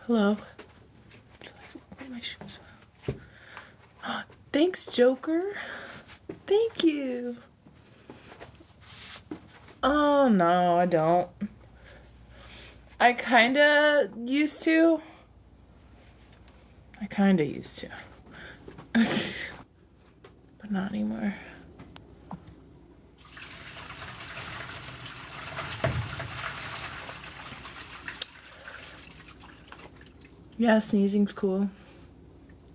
Hello. My shoes. Thanks, Joker. Thank you. Oh, no, I don't. I kinda used to. But not anymore. Yeah, sneezing's cool.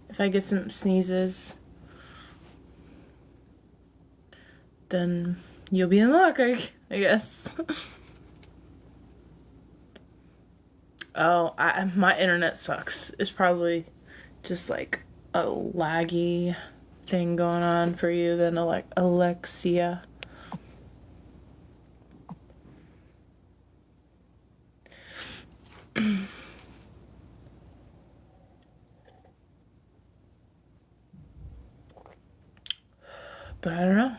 If I get some sneezes, then you'll be in luck, I guess. Oh, my internet sucks. It's probably just like a laggy thing going on for you than Alexia. But I don't know.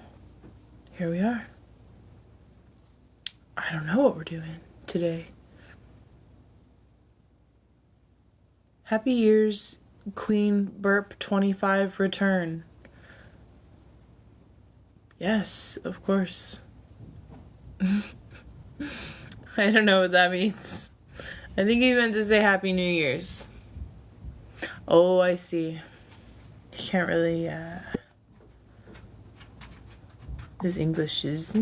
Here we are. I don't know what we're doing today. Happy Year's Queen Burp 25 return. Yes, of course. I don't know what that means. I think he meant to say Happy New Year's. Oh, I see. He can't really, his English is...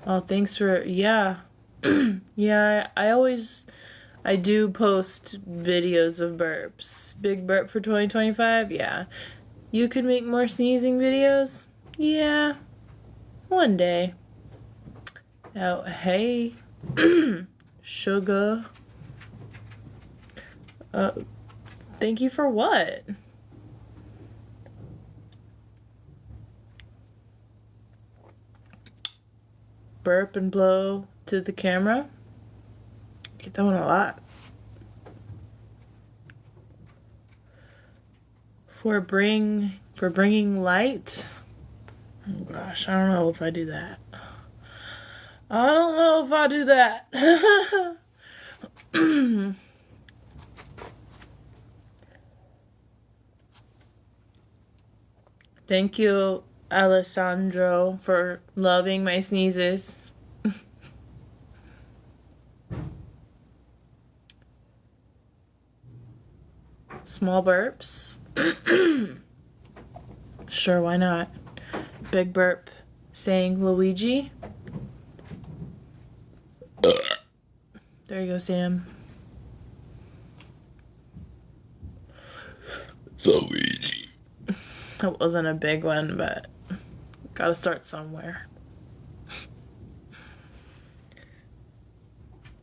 Oh, thanks for... Yeah. Yeah, I do post videos of burps. Big burp for 2025? Yeah. You could make more sneezing videos? Yeah. One day. Oh, hey. Sugar. Thank you for what? Burp and blow to the camera. Get that one a lot. For bringing light. Oh gosh, I don't know if I do that. I don't know if I do that. Thank you, Alessandro, for loving my sneezes. Small burps. Sure, why not? Big burp saying Luigi. There you go, Sam. Luigi. That wasn't a big one, but gotta start somewhere.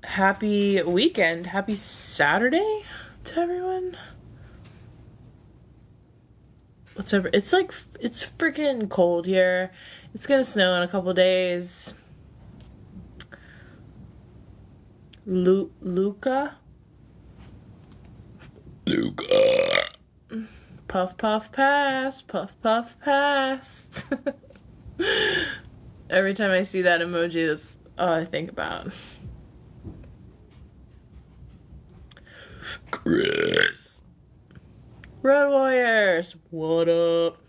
Happy weekend. Happy Saturday to everyone. It's freaking cold here. It's gonna snow in a couple days. Luca. Puff puff pass. Puff puff pass. Every time I see that emoji, that's all I think about. Chris. Road Warriors, what up?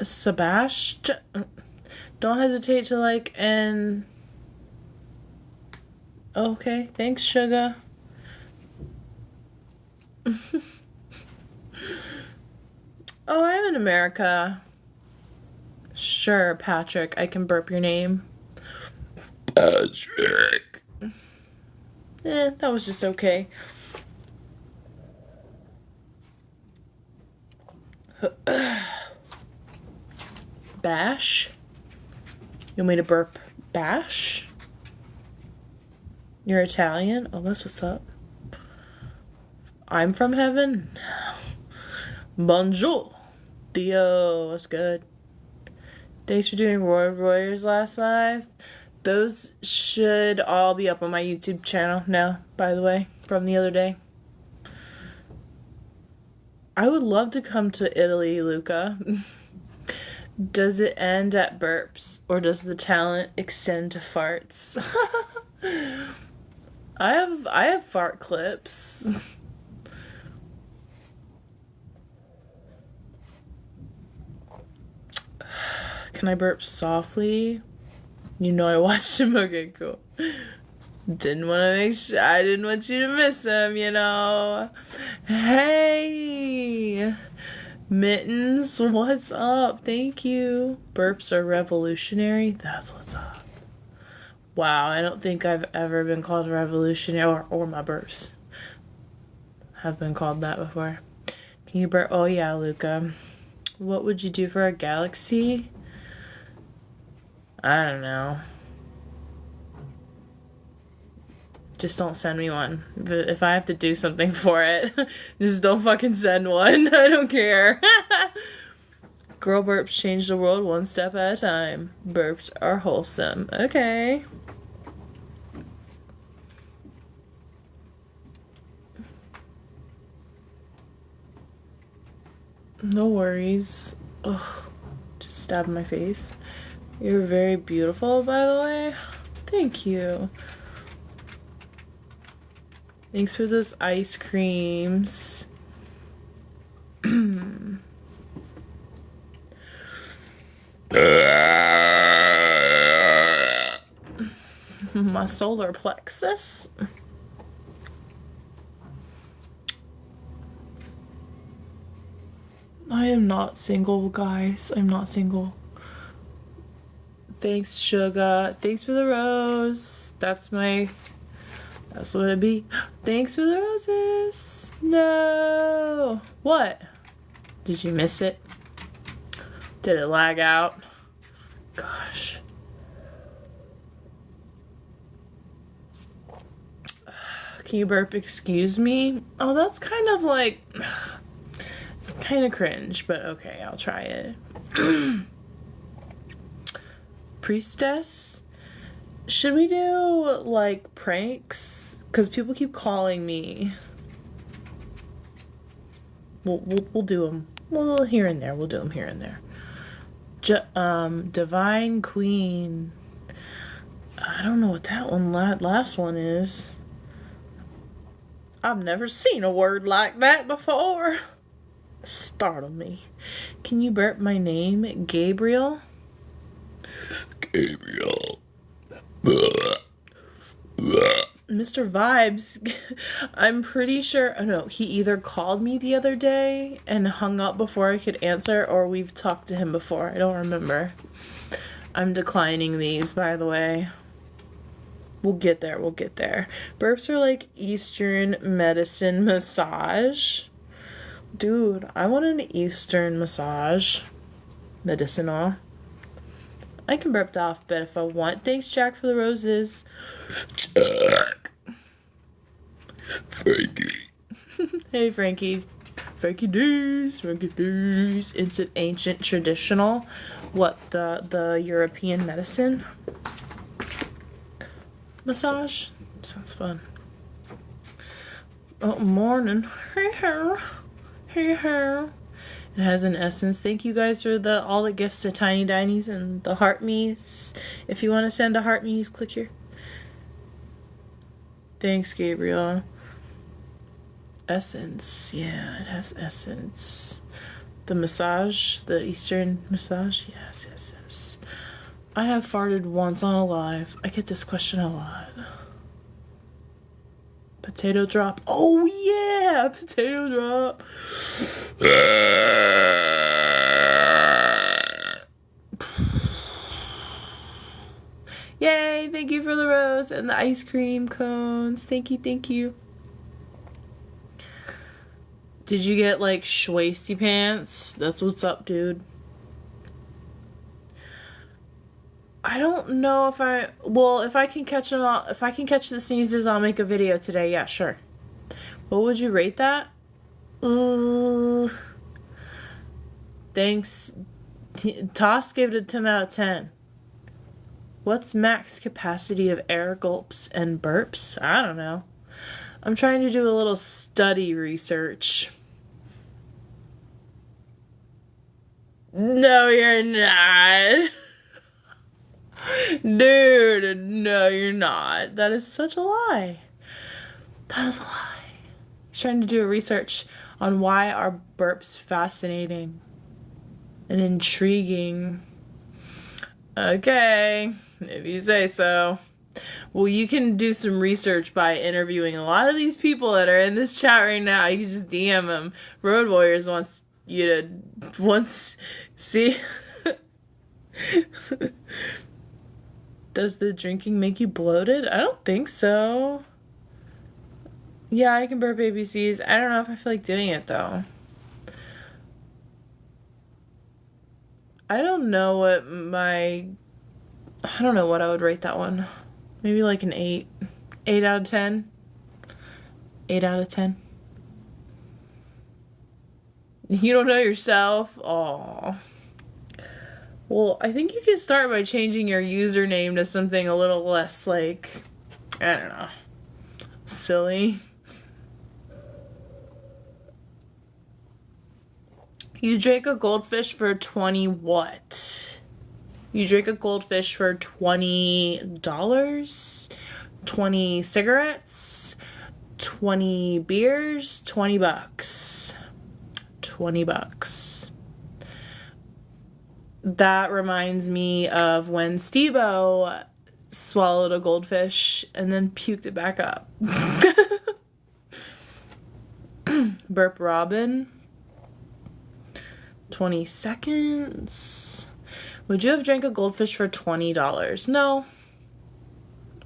Sebastian, don't hesitate to like and... Okay, thanks, sugar. Oh, I'm in America. Sure, Patrick, I can burp your name. Patrick. That was just okay. Bash? You want me to burp Bash? You're Italian? Oh, that's what's up. I'm from heaven? Bonjour. Theo, what's good? Thanks for doing Road Warriors last live. Those should all be up on my YouTube channel now, by the way, from the other day. I would love to come to Italy, Luca. Does it end at burps, or does the talent extend to farts? I have fart clips. Can I burp softly? You know I watched him. Okay, cool. Didn't want to make sure. I didn't want you to miss him, you know. Hey! Mittens, what's up? Thank you. Burps are revolutionary. That's what's up. Wow, I don't think I've ever been called revolutionary, or my burps have been called that before. Can you burp? Oh yeah, Luca. What would you do for a galaxy? I don't know. Just don't send me one. If I have to do something for it, just don't fucking send one. I don't care. Girl burps change the world one step at a time. Burps are wholesome. Okay. No worries. Ugh. Just stabbed my face. You're very beautiful, by the way. Thank you. Thanks for those ice creams. My solar plexus. I am not single, guys. I'm not single. Thanks, sugar. Thanks for the rose. That's what it'd be. Thanks for the roses. No. What? Did you miss it? Did it lag out? Gosh. Can you burp? Excuse me? Oh, that's kind of like... It's kind of cringe, but okay, I'll try it. Priestess? Should we do, like, pranks? Because people keep calling me. We'll do them. Well, here and there. We'll do them here and there. Divine Queen. I don't know what that one last one is. I've never seen a word like that before. Startle me. Can you burp my name? Gabriel? Gabriel. Mr. Vibes, I'm pretty sure, oh no, he either called me the other day and hung up before I could answer, or we've talked to him before. I don't remember. I'm declining these, by the way. We'll get there, we'll get there. Burps are like Eastern medicine massage. Dude, I want an Eastern massage. Medicinal. I can burp the alphabet if I want. Thanks, Jack, for the roses. Jack. Frankie. Hey, Frankie. Frankie D's. Frankie D's. It's an ancient traditional. What, the European medicine? Massage? Sounds fun. Oh, morning. Hey, her. Hey, her. It has an essence. Thank you guys for all the gifts to Tiny Dinies and the heart me's. If you want to send a heart me's, click here. Thanks, Gabriel. Essence. Yeah, it has essence. The massage, the Eastern massage. Yes, yes, yes. I have farted once on a live. I get this question a lot. Potato drop. Oh yeah, potato drop. Yay, thank you for the rose and the ice cream cones. Thank you, thank you. Did you get like schwasty pants? That's what's up, dude. I don't know if if I can catch them all, if I can catch the sneezes, I'll make a video today. Yeah, sure. What would you rate that? Ooh. Thanks. Toss gave it a 10 out of 10. What's max capacity of air gulps and burps? I don't know. I'm trying to do a little study research. No, you're not. Dude, no, you're not. That is such a lie. That is a lie. He's trying to do a research on why are burps fascinating and intriguing. Okay, if you say so. Well, you can do some research by interviewing a lot of these people that are in this chat right now. You can just DM them. Road Warriors wants you to see. Does the drinking make you bloated? I don't think so. Yeah, I can burp ABCs. I don't know if I feel like doing it though. I don't know what I would rate that one. Maybe like an 8. 8 out of 10. 8 out of 10. You don't know yourself? Aw. Well, I think you can start by changing your username to something a little less, like, I don't know, silly. You drank a goldfish for 20 what? You drink a goldfish for $20? 20 cigarettes? 20 beers? $20. $20. That reminds me of when Steve-O swallowed a goldfish and then puked it back up. Burp Robin. 20 seconds. Would you have drank a goldfish for $20? No.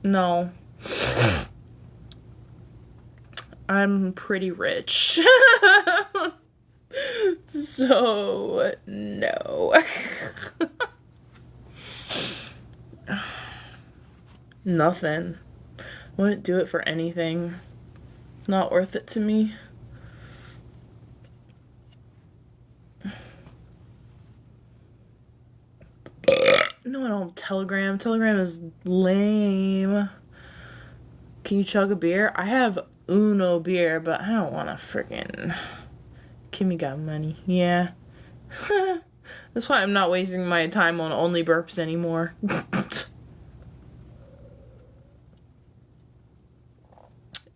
No. I'm pretty rich. So, no. Nothing. Wouldn't do it for anything. Not worth it to me. No, I don't have Telegram. Telegram is lame. Can you chug a beer? I have Uno beer, but I don't want to freaking... Kimmy got money. Yeah. That's why I'm not wasting my time on only burps anymore.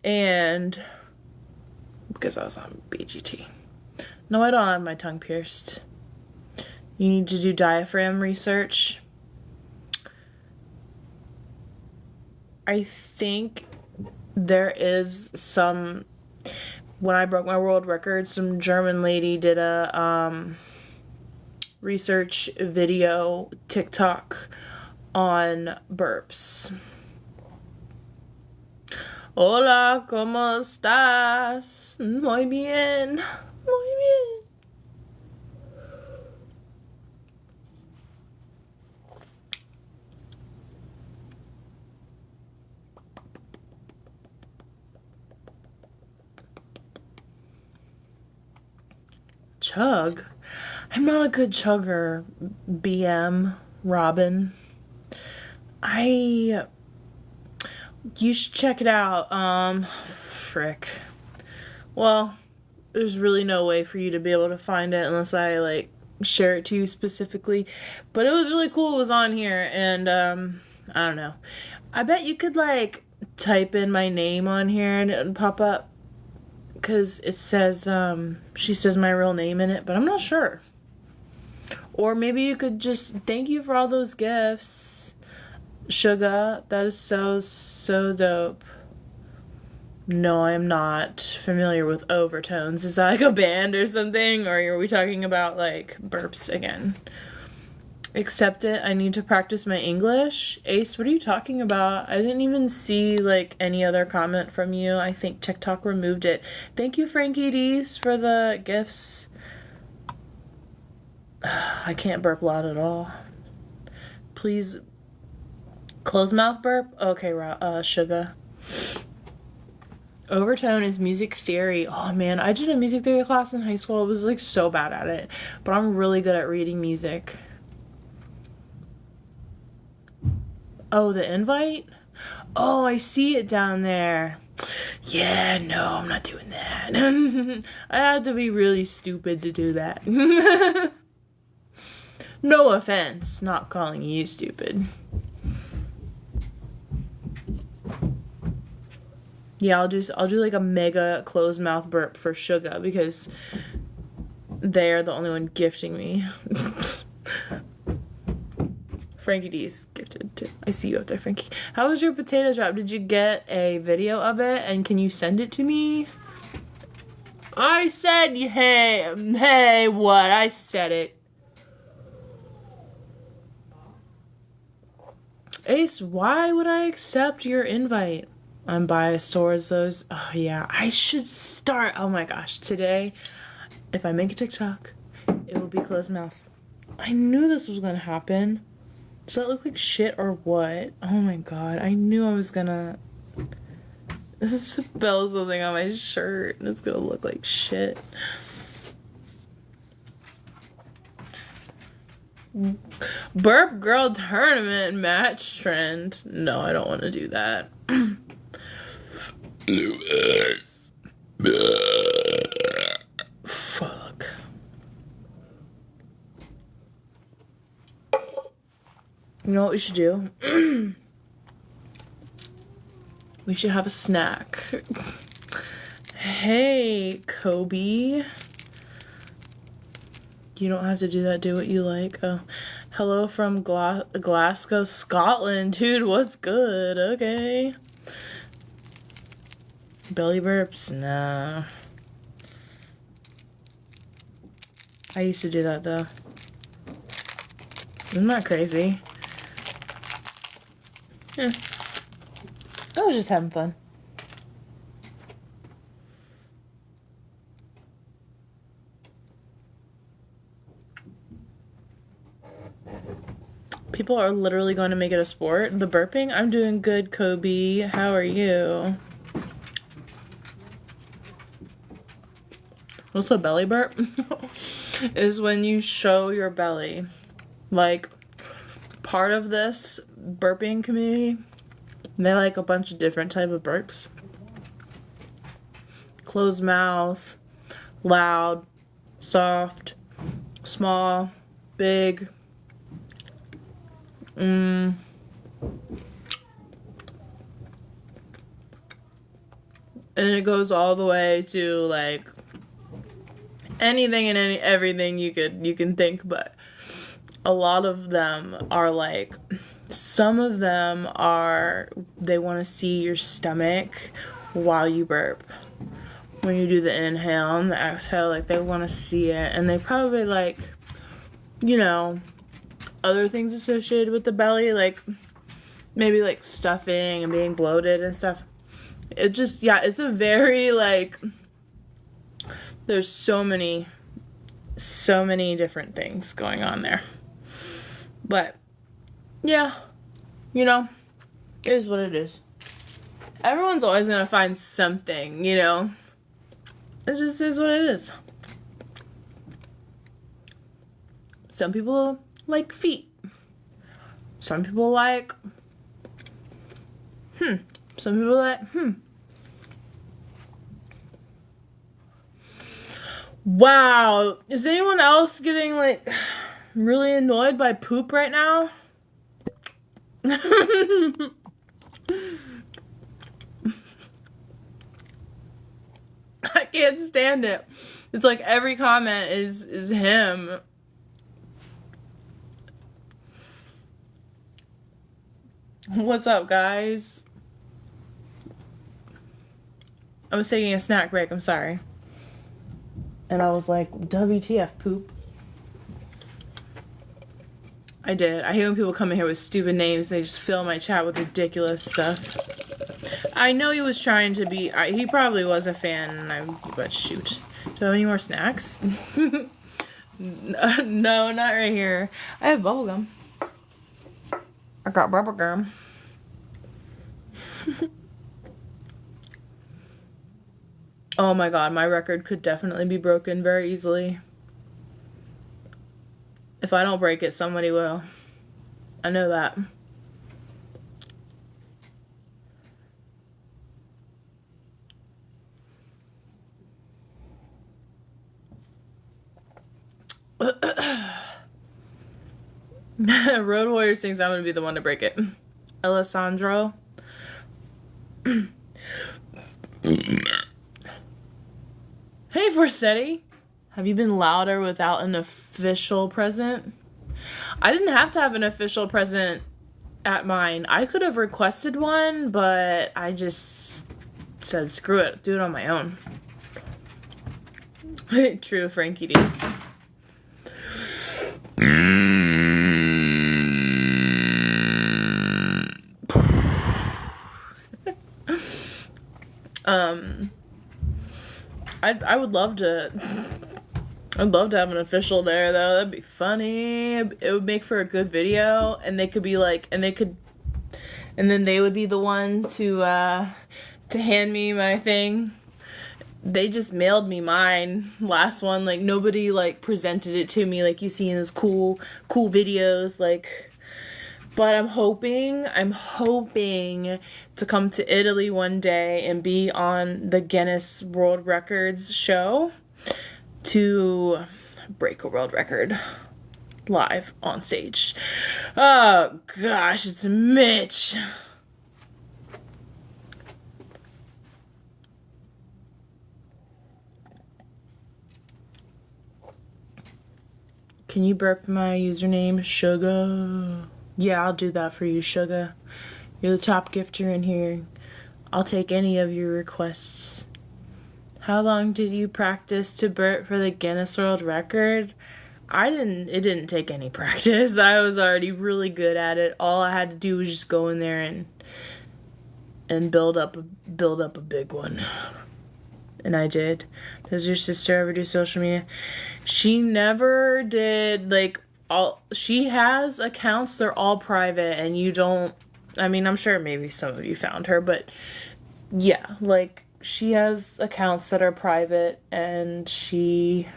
And because I was on BGT. No, I don't have my tongue pierced. You need to do diaphragm research. I think there is some... When I broke my world record, some German lady did a research video TikTok on burps. Hola, ¿cómo estás? Muy bien. Muy bien. Chug? I'm not a good chugger, BM, Robin. You should check it out. Frick. Well, there's really no way for you to be able to find it unless I, like, share it to you specifically. But it was really cool it was on here, and, I don't know. I bet you could, like, type in my name on here and it would pop up. Because it says, she says my real name in it, but I'm not sure. Or maybe you could just, thank you for all those gifts, Sugar. That is so, so dope. No, I'm not familiar with Overtones. Is that like a band or something? Or are we talking about, like, burps again? Accept it. I need to practice my English. Ace, what are you talking about? I didn't even see, like, any other comment from you. I think TikTok removed it. Thank you, Frankie D's, for the gifts. I can't burp loud at all. Please, close mouth burp? Okay, Sugar. Overtone is music theory. Oh man, I did a music theory class in high school. I was like so bad at it, but I'm really good at reading music. Oh, the invite? Oh, I see it down there. Yeah, no, I'm not doing that. I have to be really stupid to do that. No offense, not calling you stupid. Yeah, I'll do like a mega closed mouth burp for Suga because they're the only one gifting me. Frankie D's gifted too. I see you up there, Frankie. How was your potato drop? Did you get a video of it and can you send it to me? I said, hey, what? I said it. Ace, why would I accept your invite? I'm biased towards those. Oh yeah, I should start. Oh my gosh, today, if I make a TikTok, it will be closed mouth. I knew this was gonna happen. Does that look like shit or what? Oh my god, I knew I was gonna... This is spell something on my shirt and it's gonna look like shit. Burp Girl Tournament match trend. No, I don't want to do that. Lewis. Fuck. You know what we should do? We should have a snack. Hey, Kobe. You don't have to do that. Do what you like. Oh, hello from Glasgow, Scotland. Dude, what's good? Okay. Belly burps? Nah. I used to do that, though. Isn't that crazy? Yeah. I was just having fun. People are literally going to make it a sport. The burping? I'm doing good, Kobe. How are you? What's a belly burp? Is when you show your belly. Like, part of this burping community, they like a bunch of different type of burps. Closed mouth, loud, soft, small, big. And it goes all the way to like anything and everything you can think, but a lot of them are like, some of them are, they want to see your stomach while you burp. When you do the inhale and the exhale, like they want to see it, and they probably like, you know, other things associated with the belly, like maybe like stuffing and being bloated and stuff. It just, yeah, it's a very like, there's so many different things going on there. But yeah, you know, it is what it is. Everyone's always gonna find something, you know. It just is what it is. Some people like feet. Some people like some people like Wow, is anyone else getting like really annoyed by poop right now? I can't stand it. It's like every comment is him. What's up, guys? I was taking a snack break, I'm sorry. And I was like, WTF, poop. I did. I hate when people come in here with stupid names. They just fill my chat with ridiculous stuff. I know he was trying to be... he probably was a fan, but shoot. Do I have any more snacks? No, not right here. I have bubblegum. I got bubblegum. Oh my god, my record could definitely be broken very easily. If I don't break it, somebody will. I know that. Road Warriors thinks I'm gonna be the one to break it. Alessandro. Hey, Forsetti. Have you been louder without an official present? I didn't have to have an official present at mine. I could have requested one, but I just said, screw it, do it on my own. True, Frankie D's. I would love to. I'd love to have an official there, though. That'd be funny. It would make for a good video, and they could be like, and then they would be the one to hand me my thing. They just mailed me mine last one. Like, nobody like presented it to me like you see in those cool videos. Like, but I'm hoping to come to Italy one day and be on the Guinness World Records show to break a world record live on stage. Oh gosh, it's Mitch. Can you burp my username, Sugar? Yeah, I'll do that for you, Sugar. You're the top gifter in here. I'll take any of your requests. How long did you practice to burp for the Guinness World Record? It didn't take any practice. I was already really good at it. All I had to do was just go in there and build up a big one. And I did. Does your sister ever do social media? She never did. Like, she has accounts, they're all private, and you don't, I mean, I'm sure maybe some of you found her, but yeah, like, she has accounts that are private, and she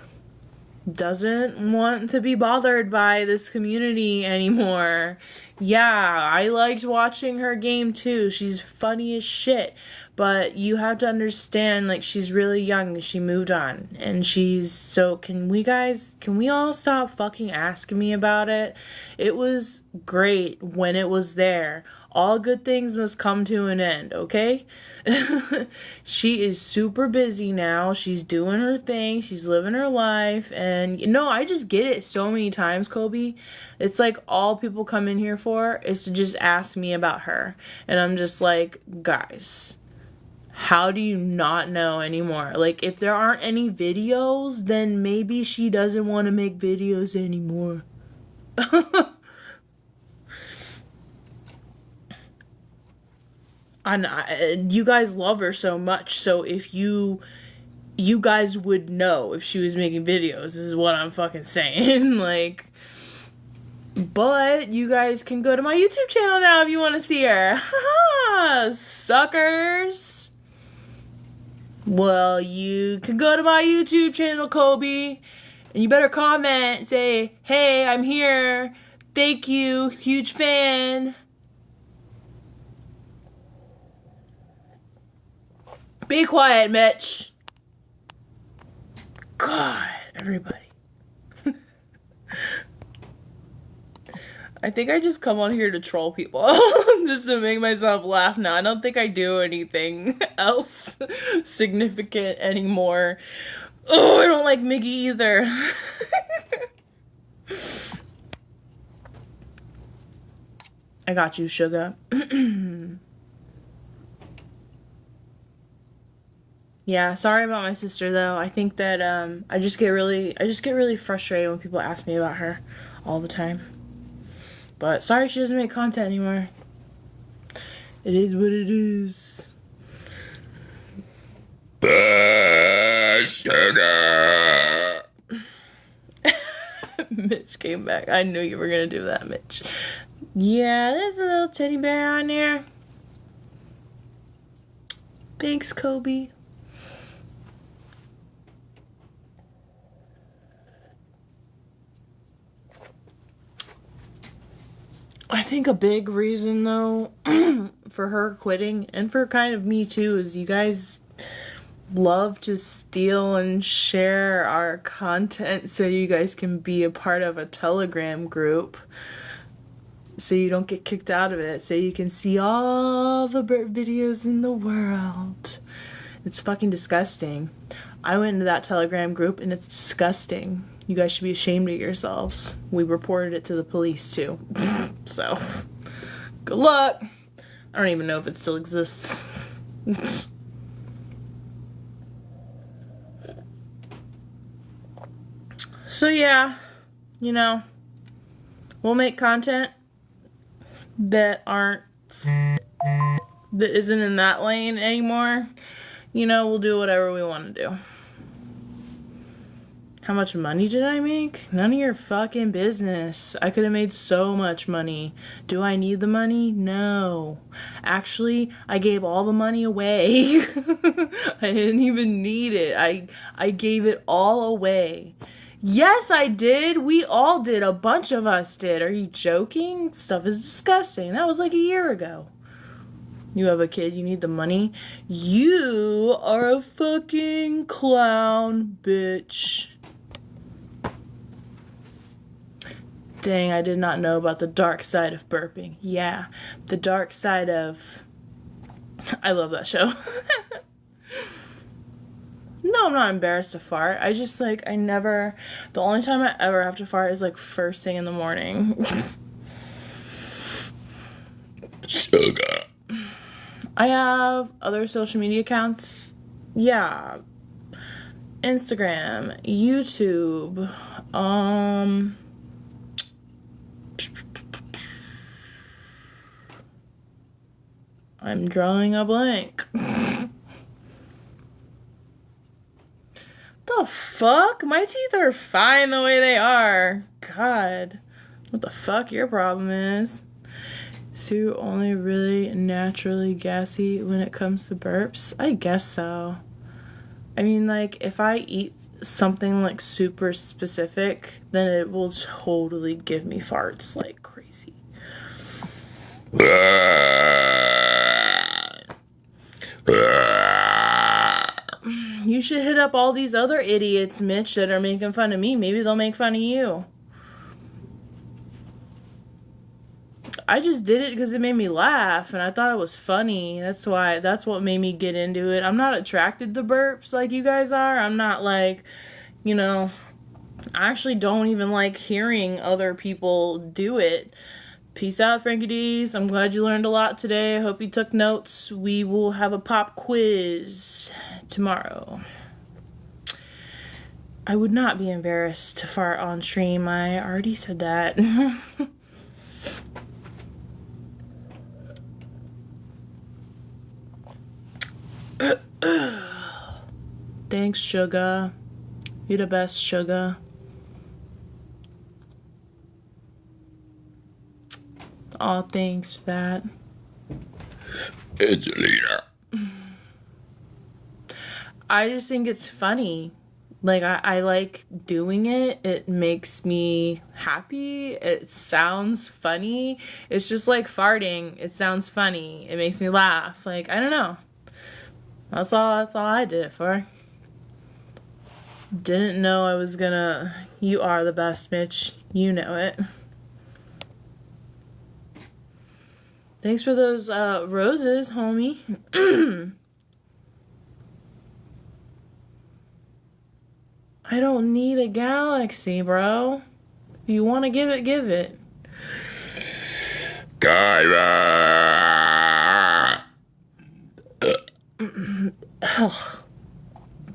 doesn't want to be bothered by this community anymore. Yeah, I liked watching her game too. She's funny as shit. But you have to understand, like, she's really young. She moved on. And so can we all stop fucking asking me about it? It was great when it was there. All good things must come to an end, okay? She is super busy now. She's doing her thing. She's living her life. And, I just get it so many times, Kobe. It's like all people come in here for is to just ask me about her. And I'm just like, guys, how do you not know anymore? Like, if there aren't any videos, then maybe she doesn't want to make videos anymore. And you guys love her so much, so if you guys would know if she was making videos, is what I'm fucking saying. Like, but you guys can go to my YouTube channel now if you want to see her. Haha, suckers. Well, you can go to my YouTube channel, Kobe, and you better comment, say, hey, I'm here, thank you, huge fan. Be quiet, Mitch. God, everybody. I think I just come on here to troll people just to make myself laugh now. I don't think I do anything else significant anymore. Oh, I don't like Miggy either. I got you, Sugar. Yeah, sorry about my sister though. I think that I just get really frustrated when people ask me about her all the time. But sorry she doesn't make content anymore. It is what it is. Sugar. Mitch came back. I knew you were gonna do that, Mitch. Yeah, there's a little teddy bear on there. Thanks, Kobe. I think a big reason, though, for her quitting, and for kind of me too, is you guys love to steal and share our content so you guys can be a part of a Telegram group. So you don't get kicked out of it. So you can see all the burp videos in the world. It's fucking disgusting. I went into that Telegram group and it's disgusting. You guys should be ashamed of yourselves. We reported it to the police too. So, good luck. I don't even know if it still exists. So yeah, you know, we'll make content that isn't in that lane anymore. You know, we'll do whatever we want to do. How much money did I make? None of your fucking business. I could have made so much money. Do I need the money? No. Actually, I gave all the money away. I didn't even need it. I gave it all away. Yes, I did. We all did. A bunch of us did. Are you joking? Stuff is disgusting. That was like a year ago. You have a kid, you need the money. You are a fucking clown, bitch. Dang, I did not know about the dark side of burping. Yeah, the dark side of... I love that show. No, I'm not embarrassed to fart. I just, like, the only time I ever have to fart is, like, first thing in the morning. Sugar. I have other social media accounts. Yeah. Instagram, YouTube, I'm drawing a blank. The fuck? My teeth are fine the way they are. God. What the fuck your problem is? So you're only really naturally gassy when it comes to burps? I guess so. I mean, like, if I eat something, like, super specific, then it will totally give me farts like crazy. You should hit up all these other idiots, Mitch, that are making fun of me. Maybe they'll make fun of you. I just did it because it made me laugh, and I thought it was funny. That's what made me get into it. I'm not attracted to burps like you guys are. I'm not like, you know, I actually don't even like hearing other people do it. Peace out, Frankie D's. I'm glad you learned a lot today. I hope you took notes. We will have a pop quiz tomorrow. I would not be embarrassed to fart on stream. I already said that. Thanks, sugar. You're the best, sugar. Aw, thanks for that. Angelina. I just think it's funny. Like, I like doing it. It makes me happy. It sounds funny. It's just like farting. It sounds funny. It makes me laugh. Like, I don't know. That's all I did it for. Didn't know I was gonna... You are the best, Mitch. You know it. Thanks for those roses, homie. I don't need a galaxy, bro. If you want to give it, give it. Kyra.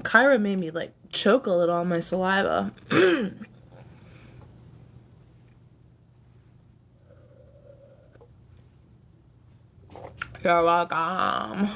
Kyra made me, like, choke a little on my saliva. You're welcome.